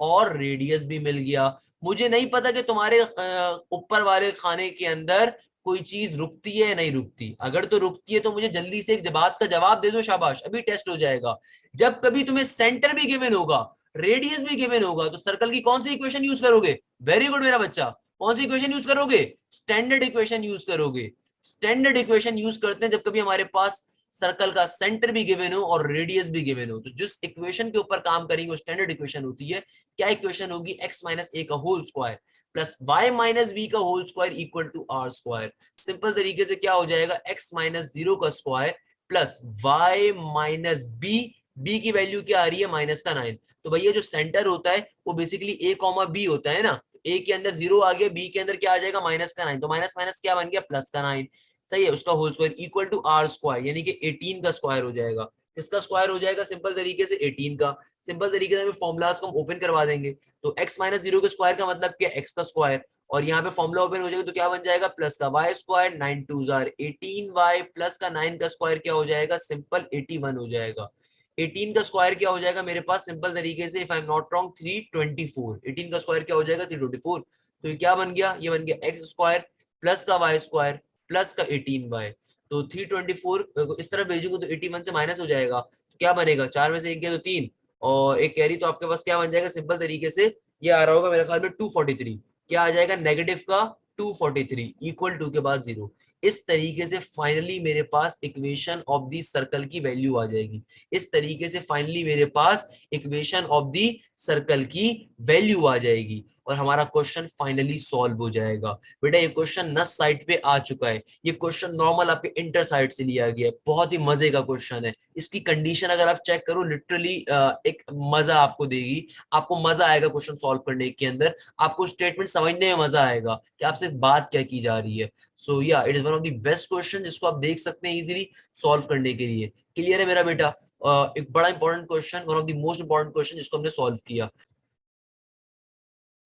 S1: और रेडियस भी मिल गया। मुझे नहीं पता कि तुम्हारे ऊपर वाले खाने के अंदर कोई चीज रुकती है या नहीं रुकती, अगर तो रुकती है तो मुझे जल्दी से एक बात का जवाब दे दो, शाबाश, अभी टेस्ट हो जाएगा। जब कभी तुम्हें सेंटर भी गिवन होगा, रेडियस भी गिवन होगा, तो सर्कल की कौन सी इक्वेशन यूज करोगे, वेरी गुड मेरा बच्चा, कौन सी इक्वेशन यूज करोगे, स्टैंडर्ड इक्वेशन यूज करोगे। स्टैंडर्ड इक्वेशन यूज करते हैं जब कभी हमारे पास सर्कल का सेंटर भी गिवन हो और रेडियस भी गिवन हो। तो जिस इक्वेशन के ऊपर काम करेंगे वो स्टैंडर्ड इक्वेशन होती है। क्या इक्वेशन होगी, x माइनस ए का whole square plus y minus B का whole square equal to r square. Simple तरीके से क्या हो जाएगा, x माइनस 0 का square plus y minus b, b की वैल्यू क्या आ रही है, -9। तो भैया जो सेंटर होता है वो बेसिकली a कॉमा बी होता है ना, ए के अंदर 0 आ गया, बी के अंदर क्या आ जाएगा, -9, तो माइनस माइनस क्या बन गया, +9, सही है, उसका whole square equal to r square, यानी कि 18 का स्क्वायर हो जाएगा। किसका स्क्वायर हो जाएगा, सिंपल तरीके से 18 का। सिंपल तरीके से फॉर्मुलाज को हम ओपन करवा देंगे। तो x माइनस 0 के स्क्वायर का मतलब क्या, x का स्क्वायर, और यहाँ पे फॉर्मुला ओपन हो जाएगा तो क्या बन जाएगा, प्लस का y स्क्वायर, 9 2 18y प्लस का 9 का स्क्वायर क्या हो जाएगा, सिंपल 81 हो जाएगा। 18 का स्क्वायर क्या हो जाएगा मेरे पास, सिंपल तरीके से if I am not wrong 324, 18 का स्क्वायर क्या हो जाएगा, 324। तो ये क्या बन गया, ये बन गया एक्स स्क्वायर प्लस का वाई स्क्वायर प्लस का 18y। तो 324 इस तरफ भेजूंगा तो 81 से माइनस हो जाएगा, तो क्या बनेगा, 4 में से 1 गया तो 3 और एक कैरी, तो आपके पास क्या बन जाएगा, सिंपल तरीके से ये आ रहा होगा मेरे ख्याल में 243। क्या आ जाएगा, नेगेटिव का 243 इक्वल टू के बाद 0। इस तरीके से फाइनली मेरे पास इक्वेशन ऑफ द सर्कल की वैल्यू आ जाएगी। इस तरीके से फाइनली मेरे पास इक्वेशन ऑफ द सर्कल की वैल्यू आ जाएगी और हमारा क्वेश्चन फाइनली सॉल्व हो जाएगा। बेटा ये क्वेश्चन नस साइड पे आ चुका है, ये क्वेश्चन नॉर्मल आपके इंटर साइड से लिया गया है, बहुत ही मजे का क्वेश्चन है। इसकी कंडीशन अगर आप चेक करो लिटरली एक मजा आपको देगी, आपको मजा आएगा क्वेश्चन सॉल्व करने के अंदर, आपको स्टेटमेंट समझने में मजा आएगा कि आपसे बात क्या की जा रही है। सो या it is one of the best question जिसको आप देख सकते हैं इजीली सॉल्व करने के लिए। क्लियर है मेरा बेटा, एक बड़ा important question, one of the most important question जिसको हमने सॉल्व किया।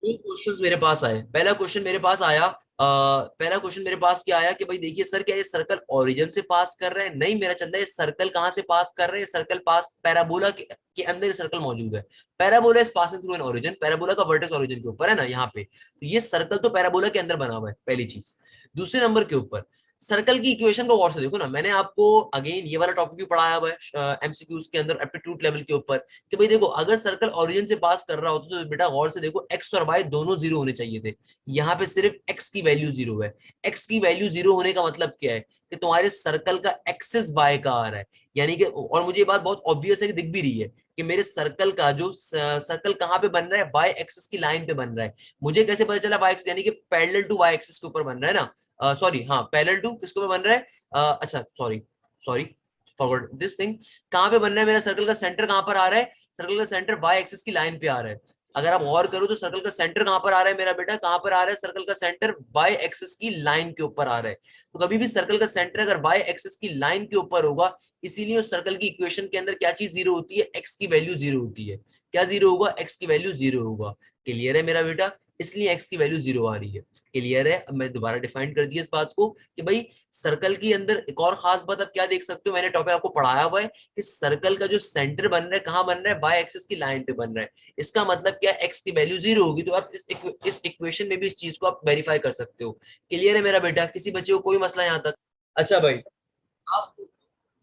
S1: तीन क्वेश्चंस मेरे पास आए। पहला क्वेश्चन मेरे पास आया, पहला क्वेश्चन मेरे पास क्या आया कि भाई देखिए सर क्या ये सर्कल ओरिजिन से पास कर रहे हैं, नहीं मेरा चल रहा है, ये सर्कल कहाँ से पास कर रहे हैं, सर्कल पास पैराबोला के अंदर ये सर्कल मौजूद है। Parabola is passing through an origin, parabola का वर्टेक्स ओरिजिन के ऊपर है ना यहाँ पे, तो ये सर्कल तो पैराबोला के अंदर बना हुआ है, पहली चीज। दूसरे नंबर के ऊपर सर्कल की इक्वेशन को गौर से देखो ना, मैंने आपको अगेन ये वाला टॉपिक भी पढ़ाया हुआ है एमसीक्यूज के अंदर एप्टीट्यूड लेवल के ऊपर, कि भाई देखो अगर सर्कल ओरिजिन से पास कर रहा होता तो बेटा गौर से देखो एक्स और वाई दोनों जीरो होने चाहिए थे। यहाँ पे सिर्फ एक्स की वैल्यू जीरो है। एक्स की वैल्यू जीरो होने का मतलब क्या है कि तुम्हारे सर्कल का एक्सिस वाई का आ रहा है, यानी कि, और मुझे ये बात बहुत ऑब्वियस है कि दिख भी रही है कि मेरे सर्कल का जो सर्कल कहाँ पे बन रहा है, वाई एक्सिस की लाइन पे बन रहा है। मुझे कैसे पता चला वाई एक्सिस, यानी कि पैरेलल टू वाई एक्सिस के ऊपर बन रहा है ना, सॉरी हाँ पैरेलल टू किसके ऊपर बन रहा है, अच्छा sorry sorry forward this thing, कहाँ पे बन रहा है मेरा सर्कल का सेंटर, कहाँ पर आ रहा है, सर्कल का सेंटर वाई एक्सिस की लाइन पे आ रहा है। अगर आप गौर करो तो सर्कल का सेंटर कहां पर आ रहा है मेरा बेटा, कहां पर आ रहा है, सर्कल का सेंटर वाई एक्सिस की लाइन के ऊपर आ रहा है। तो कभी भी सर्कल का सेंटर अगर वाई एक्सिस की लाइन के ऊपर होगा, इसीलिए उस सर्कल की इक्वेशन के अंदर क्या चीज जीरो होती है, एक्स की वैल्यू जीरो होती है। क्या जीरो होगा, एक्स की वैल्यू जीरो होगा। क्लियर है मेरा बेटा, इसलिए एक्स की वैल्यू जीरो आ रही है। क्लियर है, अब मैं दोबारा डिफाइन कर दिया इस बात को कि भाई सर्कल के अंदर एक और खास बात आप क्या देख सकते हो, मैंने टॉपिक आपको पढ़ाया हुआ है कि सर्कल का जो सेंटर बन रहा है कहां बन रहा है, वाई एक्सिस की लाइन पे बन रहा है। इसका मतलब क्या, एक्स की वैल्यू जीरो होगी। तो आप इस इक्वेशन में भी इस चीज को आप वेरीफाई कर सकते हो। क्लियर है मेरा बेटा, किसी बच्चे को कोई मसला यहाँ तक? अच्छा भाई, आप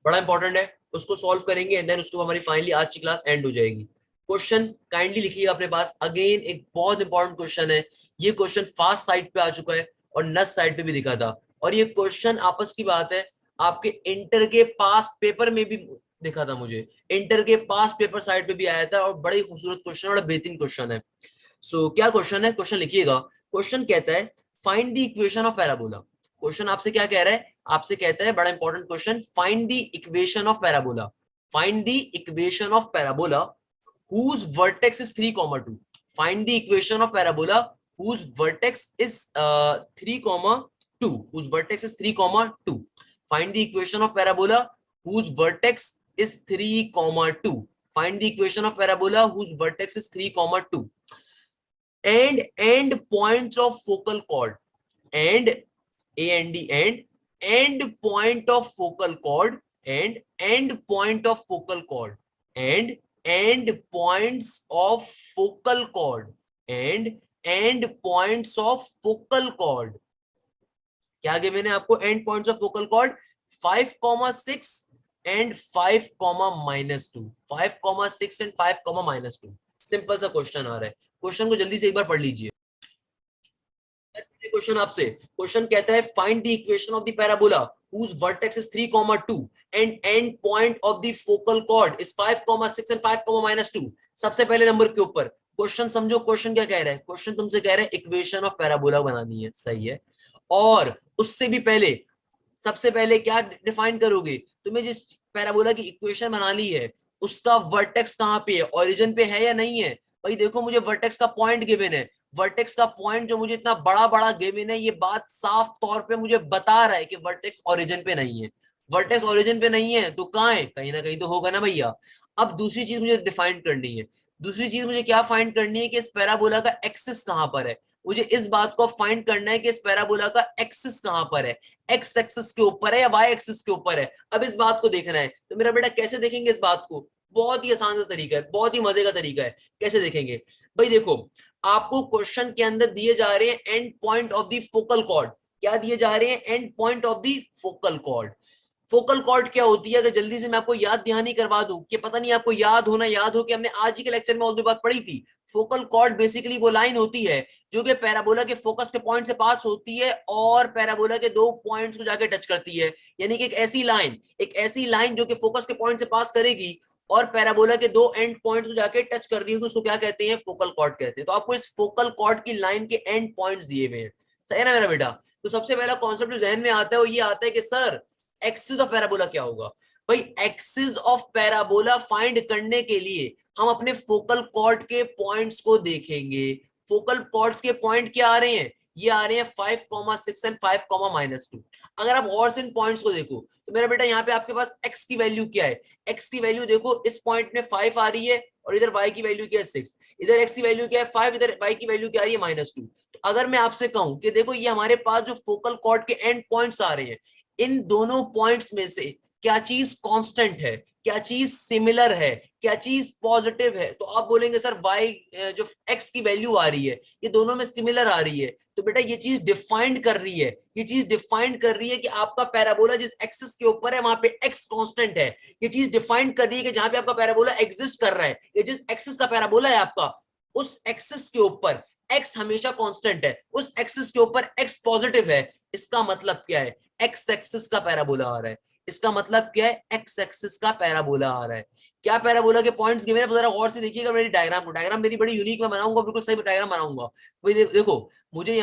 S1: बड़ा इंपॉर्टेंट है, उसको सॉल्व करेंगे एंड देन उसको हमारी फाइनली आज की क्लास एंड हो जाएगी। क्वेश्चन काइंडली लिखिएगा अपने पास, अगेन एक बहुत इंपॉर्टेंट क्वेश्चन है। ये क्वेश्चन फास्ट साइड पे आ चुका है और नस साइड पे भी दिखा था, और ये क्वेश्चन आपस की बात है आपके इंटर के पास पेपर में भी दिखा था, मुझे इंटर के पास पेपर साइड पे भी आया था, और बड़ा ही खूबसूरत क्वेश्चन है, बड़ा बेहतरीन क्वेश्चन है। सो क्या क्वेश्चन है, क्वेश्चन लिखिएगा। क्वेश्चन कहता है find the equation of parabola. Question आपसे क्या कह रहा है, आपसे कहता है, बड़ा important question, find the equation of parabola. Find the equation of parabola whose vertex is 3, 2. Find the equation of parabola whose vertex is 3, 2. Whose vertex is 3, 2. Find the equation of parabola whose vertex is 3, 2. Find the equation of parabola whose vertex is 3, 2. And end points of focal chord. And A and D and end point of focal chord and end point of focal chord and end points of focal chord and end points of focal chord. क्या आगे मैंने आपको and points of focal cord 5,6 and 5,-2, 5,6 and 5,-2। Simple सा question आ रहा है, question को जल्दी से एक बार पढ़ लीजिए। क्वेश्चन आपसे, क्वेश्चन कहता है find the equation of the parabola whose vertex is 3, 2 and end point of the focal chord is 5,6 and 5,-2। सबसे पहले नंबर के ऊपर क्वेश्चन समझो, क्वेश्चन क्या कह रहा है, क्वेश्चन तुमसे कह रहा है इक्वेशन ऑफ पैराबोला बनानी है, सही है। और उससे भी पहले सबसे पहले क्या डिफाइन करोगे, तुम्हें जिस पैराबोला की इक्वेशन बनानी है उसका वर्टेक्स कहाँ पे है, ओरिजिन पे है या नहीं है। भाई देखो मुझे वर्टेक्स का पॉइंट गिवन है, वर्टेक्स का पॉइंट जो मुझे इतना बड़ा बड़ा गिवन है, ये बात साफ तौर पे मुझे बता रहा है कि वर्टेक्स ओरिजिन पे नहीं है। वर्टेक्स ओरिजिन पे नहीं है तो कहाँ है, कहीं ना कहीं तो होगा ना भैया। अब दूसरी चीज मुझे डिफाइन करनी है, दूसरी चीज मुझे क्या फाइंड करनी है कि इस पैराबोला का एक्सिस कहाँ पर है। मुझे इस बात को फाइंड करना है कि इस पैराबोला का एक्सिस कहाँ पर है, एक्स एक्सिस के ऊपर है या वाई एक्सिस के ऊपर है। अब इस बात को देखना है, तो मेरा बेटा कैसे देखेंगे इस बात को, बहुत ही आसान सा तरीका है, बहुत ही मजे का तरीका है। कैसे देखेंगे भाई, देखो आपको क्वेश्चन के अंदर दिए जा रहे हैं and point of the focal cord. क्या दिए जा रहे हैं, and point of the focal cord. Focal cord क्या होती है, अगर जल्दी से मैं आपको याद दहानी करवा दूं, कि पता नहीं आपको याद हो ना याद हो, कि हमने आज ही के लेक्चर में और बात पढ़ी थी। फोकल कॉर्ड बेसिकली वो लाइन होती है जो कि पैराबोला के फोकस के पॉइंट से पास होती है और पैराबोला के दो पॉइंट्स को जाके टच करती है। यानी कि एक ऐसी लाइन जो कि फोकस के पॉइंट से पास करेगी और पैराबोला के दो एंड पॉइंट्स को जाके टच कर रही है, उसको क्या कहते हैं, फोकल कॉर्ड कहते हैं। तो आपको इस फोकल कॉर्ड की लाइन के एंड पॉइंट्स दिए हुए हैं, सही है ना मेरा बेटा। तो सबसे पहला कॉन्सेप्ट जो जहन में आता है वो ये आता है कि सर एक्सिस ऑफ पैराबोला क्या होगा। भाई एक्सिस ऑफ पैराबोला फाइंड करने के लिए हम अपने फोकल कॉर्ड के पॉइंट्स को देखेंगे। फोकल कॉर्ड्स के पॉइंट क्या आ रहे हैं, ये आ रहे हैं 5,6 एंड 5,-2। अगर आप और से इन पॉइंट्स को देखो तो मेरा बेटा यहाँ पे आपके पास x की वैल्यू क्या है, x की वैल्यू देखो इस पॉइंट में 5 आ रही है और इधर y की वैल्यू क्या है 6, इधर x की वैल्यू क्या है 5, इधर y की वैल्यू क्या आ रही है -2। तो अगर मैं आपसे कहूं कि देखो ये हमारे पास जो फोकल कॉर्ड के एंड पॉइंट्स आ रहे हैं, इन दोनों पॉइंट्स में से क्या चीज कांस्टेंट है, क्या चीज सिमिलर है, क्या चीज पॉजिटिव है। तो आप बोलेंगे सर वाई जो एक्स की वैल्यू आ रही है ये दोनों में सिमिलर आ रही है, तो बेटा ये चीज डिफाइंड कर रही है, ये चीज डिफाइंड कर रही है कि आपका पैराबोला जिस एक्सिस के ऊपर है वहां पे एक्स कांस्टेंट है। ये चीज डिफाइंड कर रही है कि जहां पे आपका पैराबोला एग्जिस्ट कर रहा है, ये जिस एक्सिस का पैराबोला है आपका, उस एक्सिस के ऊपर एक्स हमेशा कांस्टेंट है, उस एक्सिस के ऊपर एक्स पॉजिटिव है। इसका मतलब क्या है, एक्स एक्सिस का पैराबोला आ रहा है। इसका मतलब क्या है, एक्स एक्सिस का पैराबोला आ रहा है। क्या पैराबोला के पॉइंट्स गिवन है, जरा गौर से देखिएगा मेरी डायग्राम को। डायग्राम मेरी बड़ी यूनिक मैं बनाऊंगा, बिल्कुल सही डायग्राम बनाऊंगा। वही देखो, मुझे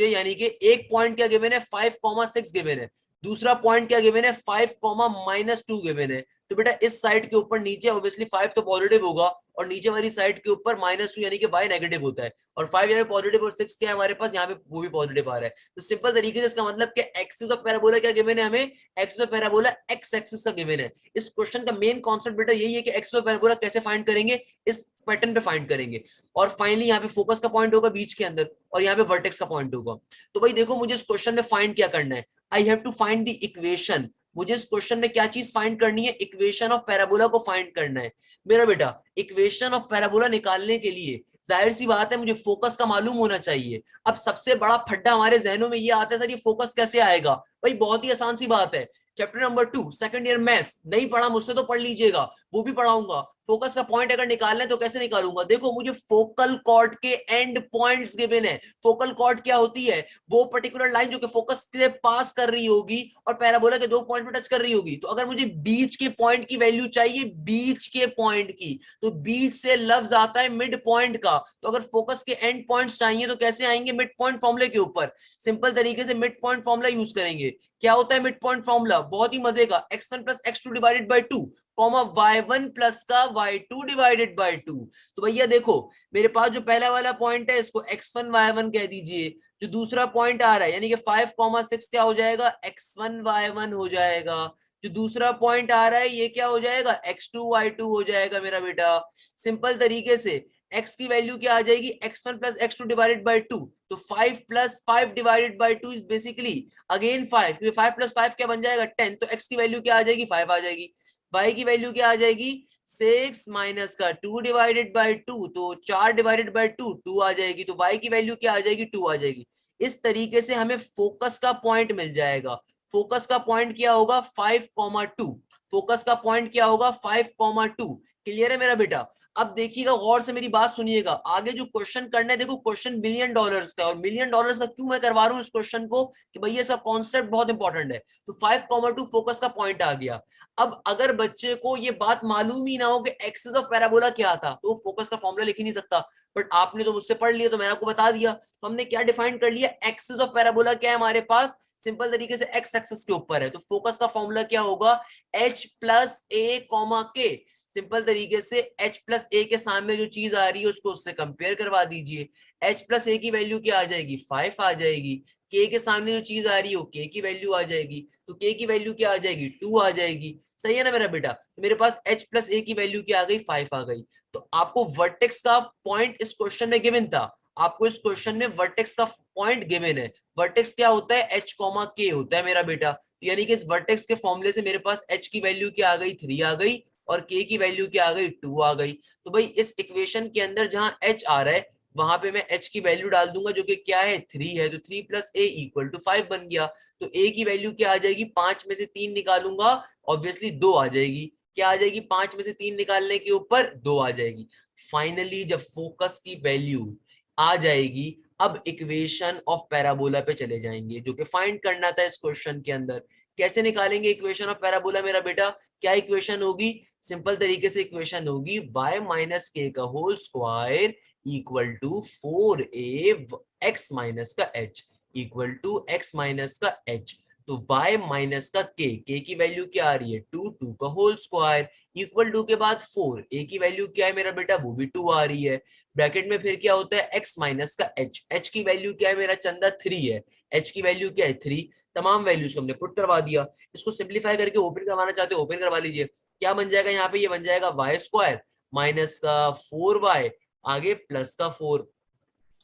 S1: यानी कि एक पॉइंट क्या गिवन है, 5,6 गिवन है। दूसरा पॉइंट क्या गिवन है, 5,-2 गिवन है। तो बेटा इस साइड के ऊपर नीचे ऑब्वियसली 5 तो पॉजिटिव होगा, और नीचे वाली साइड के ऊपर -2 यानी कि y नेगेटिव होता है। और 5 यहाँ पे पॉजिटिव और 6 क्या है हमारे पास, यहाँ पे वो भी पॉजिटिव आ रहा है। तो सिंपल तरीके से इसका मतलब कि एक्सिस ऑफ पैराबोला क्या गिवन है हमें, axis of parabola x axis का गिवन है। इस क्वेश्चन का मेन कॉन्सेप्ट बेटा यही है कि एक्सिस ऑफ पैराबोला कैसे फाइंड करेंगे, इस पैटर्न पे फाइंड करेंगे। और फाइनली यहाँ पे फोकस का पॉइंट होगा बीच के अंदर, और यहाँ पे वर्टेक्स का पॉइंट होगा। तो भाई देखो, मुझे इस क्वेश्चन में फाइंड क्या करना है, I have to find the equation. मुझे इस क्वेश्चन में क्या चीज फाइंड करनी है, इक्वेशन ऑफ पैराबोला को फाइंड करना है मेरा बेटा। इक्वेशन ऑफ पैराबोला निकालने के लिए जाहिर सी बात है मुझे फोकस का मालूम होना चाहिए। अब सबसे बड़ा फड्डा हमारे जहनों में ये आता है, सर ये फोकस कैसे आएगा। भाई बहुत ही आसान सी बात है, chapter number 2 second year maths नहीं पढ़ा मुझसे तो पढ़ लीजिएगा, वो भी पढ़ाऊंगा। फोकस का पॉइंट अगर निकालना है तो कैसे निकालूंगा, देखो मुझे फोकल कॉर्ड के एंड पॉइंट्स गिवन है। फोकल कॉर्ड क्या होती है, वो पर्टिकुलर लाइन जो कि फोकस से पास कर रही होगी और पैराबोला के 2 पॉइंट पे टच कर रही होगी। तो अगर मुझे बीच के पॉइंट की वैल्यू चाहिए, बीच के पॉइंट की, तो बीच से लफ्ज आता है मिड पॉइंट का। तो अगर फोकस के एंड पॉइंट्स चाहिए तो कैसे आएंगे, मिड पॉइंट फॉर्मूले के ऊपर। सिंपल तरीके से मिड पॉइंट फॉर्मूला यूज करेंगे। क्या होता है मिड पॉइंट फॉर्मूला, बहुत ही मजे का, x1 plus x2 divided by 2 comma y1 plus का y2 डिवाइडेड बाई 2। तो भैया देखो, मेरे पास जो पहला वाला पॉइंट है इसको x1 y1 कह दीजिए। जो दूसरा पॉइंट आ रहा है यानी कि 5,6 क्या हो जाएगा, x1 y1 हो जाएगा। जो दूसरा पॉइंट आ रहा है ये क्या हो जाएगा, x2 y2 हो जाएगा मेरा बेटा। सिंपल तरीके से x की वैल्यू क्या आ जाएगी, x1 plus x2 divided by 2। तो 5 plus 5 divided by 2 is basically again 5, क्योंकि 5 प्लस 5 क्या बन जाएगा, 10। तो x की वैल्यू क्या आ जाएगी, 5 आ जाएगी। y की वैल्यू क्या आ जाएगी, 6 माइनस का 2 डिवाइडेड बाई 2, तो 4 डिवाइडेड बाई 2 2 आ जाएगी। तो y की वैल्यू क्या आ जाएगी, 2 आ जाएगी। इस तरीके से हमें फोकस का पॉइंट मिल जाएगा। फोकस का पॉइंट क्या होगा, 5,2। फोकस का पॉइंट क्या होगा, 5,2। क्लियर है मेरा बेटा। अब देखिएगा गौर से मेरी बात सुनिएगा, आगे जो क्वेश्चन करना है, देखो क्वेश्चन $1 मिलियन का। और $1 मिलियन का क्यों मैं करवा रहा हूँ इस क्वेश्चन को, कि भैया इसका कॉन्सेप्ट बहुत इंपॉर्टेंट है। तो 5,2 फोकस का पॉइंट आ गया। अब अगर बच्चे को ये बात मालूम ही ना हो कि एक्सिस ऑफ पैराबोला क्या था, तो वो फोकस का फॉर्मूला लिख ही नहीं सकता। बट आपने तो मुझसे पढ़ लिया, तो मैंने आपको बता दिया। तो हमने क्या डिफाइन कर लिया, एक्सिस ऑफ पैराबोला क्या है हमारे पास, सिंपल तरीके से एक्स एक्सिस के ऊपर है। तो फोकस का फॉर्मूला क्या होगा, h प्लस ए कॉमा के। सिंपल तरीके से h प्लस ए के सामने जो चीज आ रही है उसको उससे कंपेयर करवा दीजिए। h प्लस ए की वैल्यू क्या आ जाएगी, 5 आ जाएगी। k के सामने जो चीज आ रही है k की वैल्यू आ जाएगी। तो k की वैल्यू क्या आ जाएगी, 2 आ जाएगी। सही है ना मेरा बेटा। तो मेरे पास h प्लस ए की वैल्यू क्या आ गई, 5 आ गई। तो आपको वर्टेक्स का पॉइंट इस क्वेश्चन में गिवन था। आपको इस क्वेश्चन में वर्टेक्स का पॉइंट गिवन है। वर्टेक्स क्या होता है, h कॉमा k होता है मेरा बेटा। यानी कि इस वर्टेक्स के फॉर्मूले से मेरे पास h की वैल्यू क्या आ गई, 3 आ गई, और k की वैल्यू क्या आ गई, 2 आ गई। तो भाई इस इक्वेशन के अंदर जहां h आ रहा है वहां पे मैं h की वैल्यू डाल दूंगा जो कि क्या है, 3 है। तो 3 प्लस ए इक्वल टू 5 बन गया। तो a की वैल्यू क्या आ जाएगी, 5 में से 3 निकालूंगा, ऑब्वियसली 2 आ जाएगी। क्या आ जाएगी, 5 में से 3 निकालने के ऊपर 2 आ जाएगी। फाइनली जब फोकस की वैल्यू आ जाएगी, अब इक्वेशन ऑफ पैराबोला पे चले जाएंगे जो कि फाइंड करना था इस क्वेश्चन के अंदर। कैसे निकालेंगे इक्वेशन ऑफ पैराबोला मेरा बेटा, क्या इक्वेशन होगी, सिंपल तरीके से इक्वेशन होगी y माइनस के का whole square equal to 4a x minus का h equal to x minus का h। तो y माइनस का k की वैल्यू क्या आ रही है, 2 का होल स्क्वायर इक्वल टू के बाद 4, a की वैल्यू क्या है मेरा बेटा, वो भी 2 आ रही है। ब्रैकेट में फिर क्या होता है, x माइनस का h की वैल्यू क्या है मेरा चंदा, 3 है। h की वैल्यू क्या है, 3। तमाम वैल्यूज को हमने पुट करवा दिया। इसको सिंप्लीफाई करके ओपन करवाना चाहते हो ओपन करवा लीजिए। क्या बन जाएगा यहाँ पे, ये बन जाएगा y स्क्वायर माइनस का 4y आगे प्लस का 4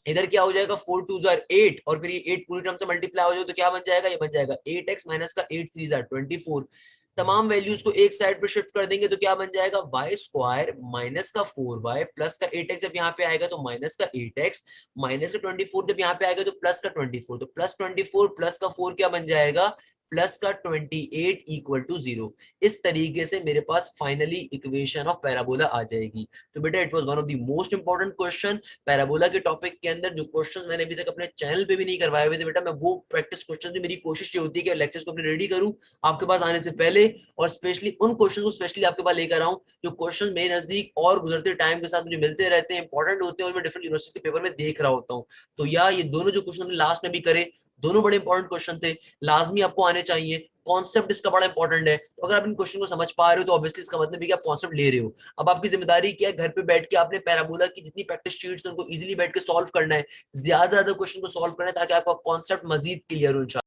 S1: इधर क्या हो जाएगा, 4 2 जार 8, और फिर ये 8 पूरी टर्म से मल्टीप्लाई हो जाए तो क्या बन जाएगा, ये बन जाएगा 8x माइनस का 8 3 जार 24। तमाम वैल्यूज को एक साइड पे शिफ्ट कर देंगे तो क्या बन जाएगा, वाई स्क्वायर माइनस का 4y प्लस का 8x, जब यहाँ पे आएगा तो माइनस का 8x माइनस का 24, जब यहाँ पे आएगा तो प्लस का 24, तो प्लस 24 प्लस का 4 क्या बन जाएगा, प्लस का 28 इक्वल टू 0। इस तरीके से मेरे पास फाइनली इक्वेशन ऑफ पैराबोला आ जाएगी। तो बेटा it was one of the most important question parabola के टॉपिक के अंदर। जो क्वेश्चंस मैंने अभी तक अपने चैनल पे भी नहीं करवाए हुए थे बेटा, मैं वो प्रैक्टिस क्वेश्चन की मेरी कोशिश ये होती है कि लेक्चर्स को अपने रेडी करूं आपके पास आने से पहले, और स्पेशली उन क्वेश्चन को स्पेशली आपके पास लेकर आऊं जो क्वेश्चन मेरे नजदीक और गुजरते टाइम के साथ मुझे मिलते रहते हैं, इंपॉर्टेंट होते हैं, और मैं डिफरेंट यूनिवर्सिटी के पेपर में देख रहा होता हूँ। तो या ये दोनों जो क्वेश्चन हमने लास्ट में भी करे, दोनों बड़े इंपॉर्टेंट क्वेश्चन थे, लाजमी आपको आने चाहिए। कॉन्सेप्ट इसका बड़ा इंपॉर्टेंट है, तो अगर आप इन क्वेश्चन को समझ पा रहे हो तो ऑब्वियसली इसका मतलब है कि आप कॉन्सेप्ट ले रहे हो। अब आपकी जिम्मेदारी क्या है, घर पे बैठ के आपने पैराबोला की जितनी प्रैक्टिस शीट्स हैं उनको इजीली बैठ के सॉल्व करना है, ज्यादा क्वेश्चन को सॉल्व करना है, ताकि आपका कॉन्सेप्ट मजीद क्लियर हो।